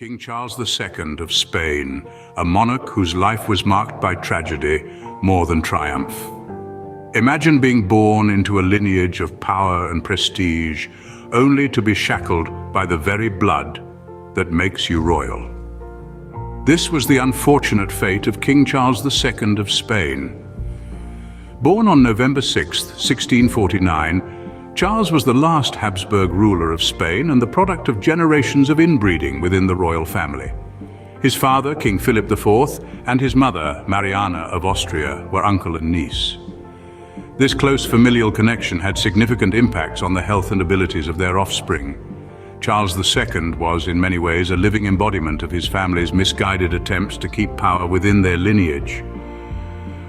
King Charles II of Spain, a monarch whose life was marked by tragedy more than triumph. Imagine being born into a lineage of power and prestige, only to be shackled by the very blood that makes you royal. This was the unfortunate fate of King Charles II of Spain. Born on November 6, 1649, Charles was the last Habsburg ruler of Spain and the product of generations of inbreeding within the royal family. His father, King Philip IV, and his mother, Mariana of Austria, were uncle and niece. This close familial connection had significant impacts on the health and abilities of their offspring. Charles II was, in many ways, a living embodiment of his family's misguided attempts to keep power within their lineage.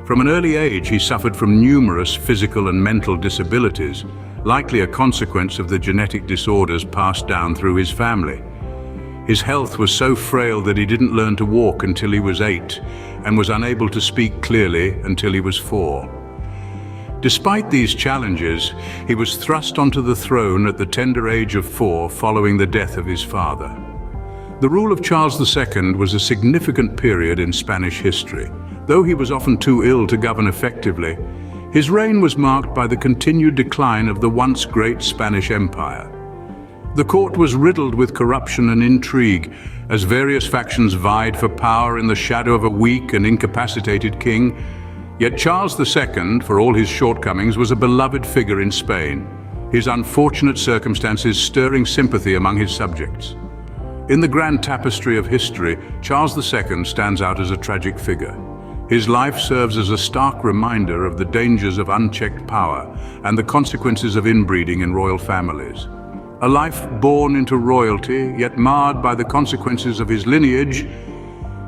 From an early age, he suffered from numerous physical and mental disabilities, likely a consequence of the genetic disorders passed down through his family. His health was so frail that he didn't learn to walk until he was 8 and was unable to speak clearly until he was 4. Despite these challenges, he was thrust onto the throne at the tender age of 4 following the death of his father. The rule of Charles II was a significant period in Spanish history. Though he was often too ill to govern effectively, his reign was marked by the continued decline of the once great Spanish Empire. The court was riddled with corruption and intrigue, as various factions vied for power in the shadow of a weak and incapacitated king. Yet Charles II, for all his shortcomings, was a beloved figure in Spain, his unfortunate circumstances stirring sympathy among his subjects. In the grand tapestry of history, Charles II stands out as a tragic figure. His life serves as a stark reminder of the dangers of unchecked power and the consequences of inbreeding in royal families. A life born into royalty, yet marred by the consequences of his lineage,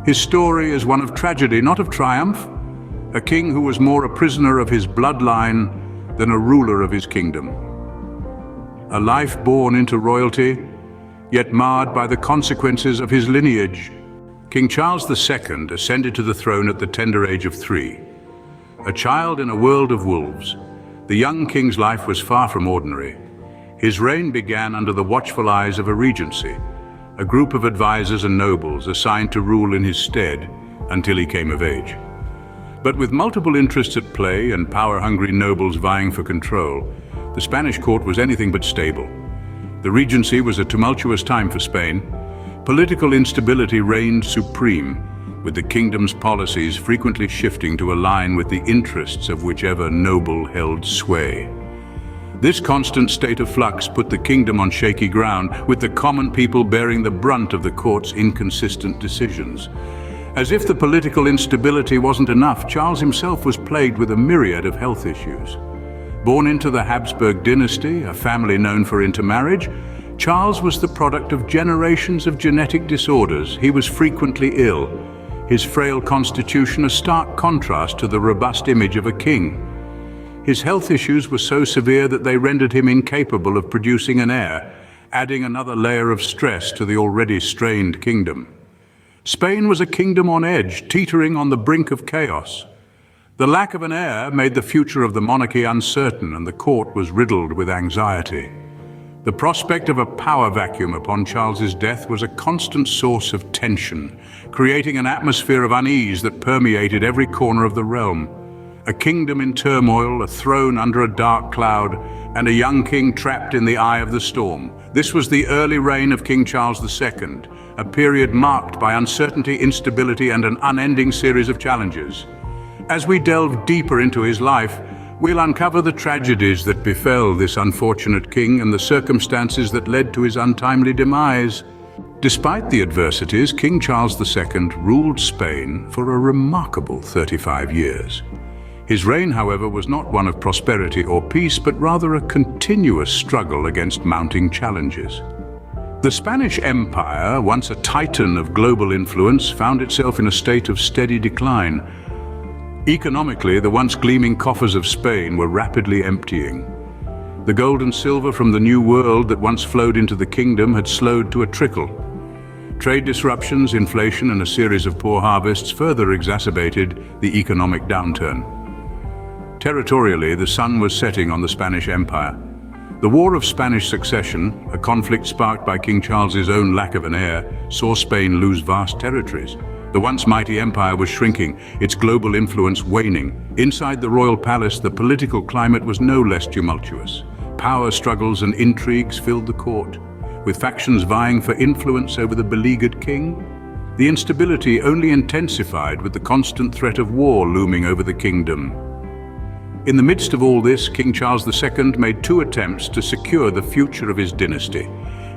his story is one of tragedy, not of triumph. A king who was more a prisoner of his bloodline than a ruler of his kingdom. A life born into royalty, yet marred by the consequences of his lineage. King Charles II ascended to the throne at the tender age of 3. A child in a world of wolves, the young king's life was far from ordinary. His reign began under the watchful eyes of a regency, a group of advisors and nobles assigned to rule in his stead until he came of age. But with multiple interests at play and power-hungry nobles vying for control, the Spanish court was anything but stable. The regency was a tumultuous time for Spain. Political instability reigned supreme, with the kingdom's policies frequently shifting to align with the interests of whichever noble held sway. This constant state of flux put the kingdom on shaky ground, with the common people bearing the brunt of the court's inconsistent decisions. As if the political instability wasn't enough, Charles himself was plagued with a myriad of health issues. Born into the Habsburg dynasty, a family known for intermarriage, Charles was the product of generations of genetic disorders. He was frequently ill, his frail constitution a stark contrast to the robust image of a king. His health issues were so severe that they rendered him incapable of producing an heir, adding another layer of stress to the already strained kingdom. Spain was a kingdom on edge, teetering on the brink of chaos. The lack of an heir made the future of the monarchy uncertain, and the court was riddled with anxiety. The prospect of a power vacuum upon Charles's death was a constant source of tension, creating an atmosphere of unease that permeated every corner of the realm. A kingdom in turmoil, a throne under a dark cloud, and a young king trapped in the eye of the storm. This was the early reign of King Charles II, a period marked by uncertainty, instability, and an unending series of challenges. As we delve deeper into his life, we'll uncover the tragedies that befell this unfortunate king and the circumstances that led to his untimely demise. Despite the adversities, King Charles II ruled Spain for a remarkable 35 years. His reign, however, was not one of prosperity or peace, but rather a continuous struggle against mounting challenges. The Spanish Empire, once a titan of global influence, found itself in a state of steady decline. Economically, the once gleaming coffers of Spain were rapidly emptying. The gold and silver from the New World that once flowed into the kingdom had slowed to a trickle. Trade disruptions, inflation, and a series of poor harvests further exacerbated the economic downturn. Territorially, the sun was setting on the Spanish Empire. The War of Spanish Succession, a conflict sparked by King Charles's own lack of an heir, saw Spain lose vast territories. The once mighty empire was shrinking, its global influence waning. Inside the royal palace, the political climate was no less tumultuous. Power struggles and intrigues filled the court, with factions vying for influence over the beleaguered king. The instability only intensified with the constant threat of war looming over the kingdom. In the midst of all this, King Charles II made two attempts to secure the future of his dynasty.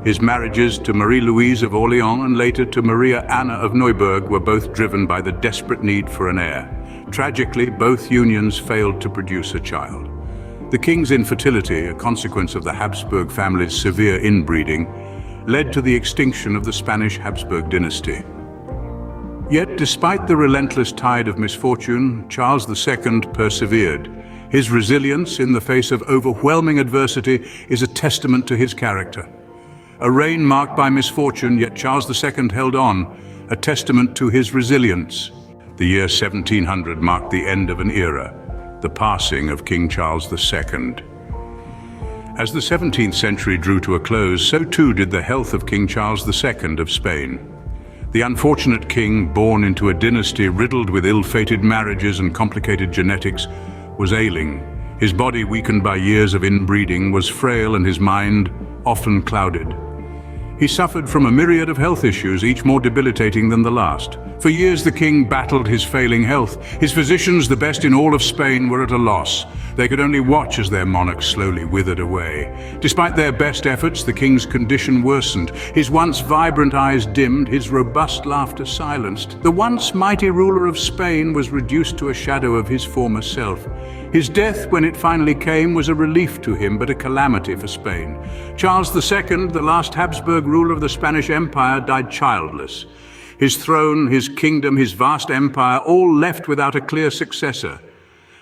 His marriages to Marie-Louise of Orléans and later to Maria Anna of Neuburg were both driven by the desperate need for an heir. Tragically, both unions failed to produce a child. The king's infertility, a consequence of the Habsburg family's severe inbreeding, led to the extinction of the Spanish Habsburg dynasty. Yet, despite the relentless tide of misfortune, Charles II persevered. His resilience in the face of overwhelming adversity is a testament to his character. A reign marked by misfortune, yet Charles II held on, a testament to his resilience. The year 1700 marked the end of an era, the passing of King Charles II. As the 17th century drew to a close, so too did the health of King Charles II of Spain. The unfortunate king, born into a dynasty riddled with ill-fated marriages and complicated genetics, was ailing. His body, weakened by years of inbreeding, was frail and his mind often clouded. He suffered from a myriad of health issues, each more debilitating than the last. For years the king battled his failing health. His physicians, the best in all of Spain, were at a loss. They could only watch as their monarch slowly withered away. Despite their best efforts, the king's condition worsened. His once vibrant eyes dimmed, his robust laughter silenced. The once mighty ruler of Spain was reduced to a shadow of his former self. His death, when it finally came, was a relief to him, but a calamity for Spain. Charles II, the last Habsburg ruler of the Spanish Empire, died childless. His throne, his kingdom, his vast empire, all left without a clear successor.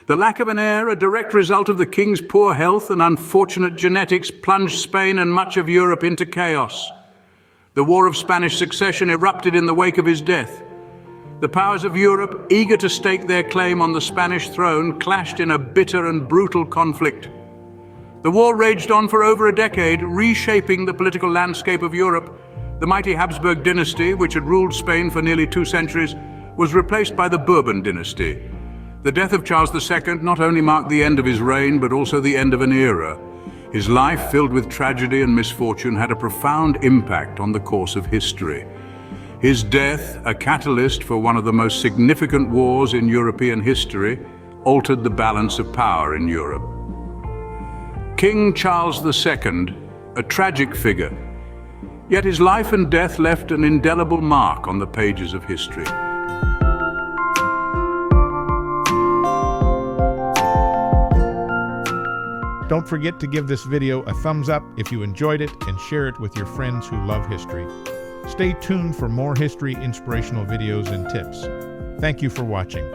The lack of an heir, a direct result of the king's poor health and unfortunate genetics, plunged Spain and much of Europe into chaos. The War of Spanish Succession erupted in the wake of his death. The powers of Europe, eager to stake their claim on the Spanish throne, clashed in a bitter and brutal conflict. The war raged on for over a decade, reshaping the political landscape of Europe. The mighty Habsburg dynasty, which had ruled Spain for nearly 2 centuries, was replaced by the Bourbon dynasty. The death of Charles II not only marked the end of his reign, but also the end of an era. His life, filled with tragedy and misfortune, had a profound impact on the course of history. His death, a catalyst for one of the most significant wars in European history, altered the balance of power in Europe. King Charles II, a tragic figure, yet his life and death left an indelible mark on the pages of history. Don't forget to give this video a thumbs up if you enjoyed it and share it with your friends who love history. Stay tuned for more history inspirational videos and tips. Thank you for watching.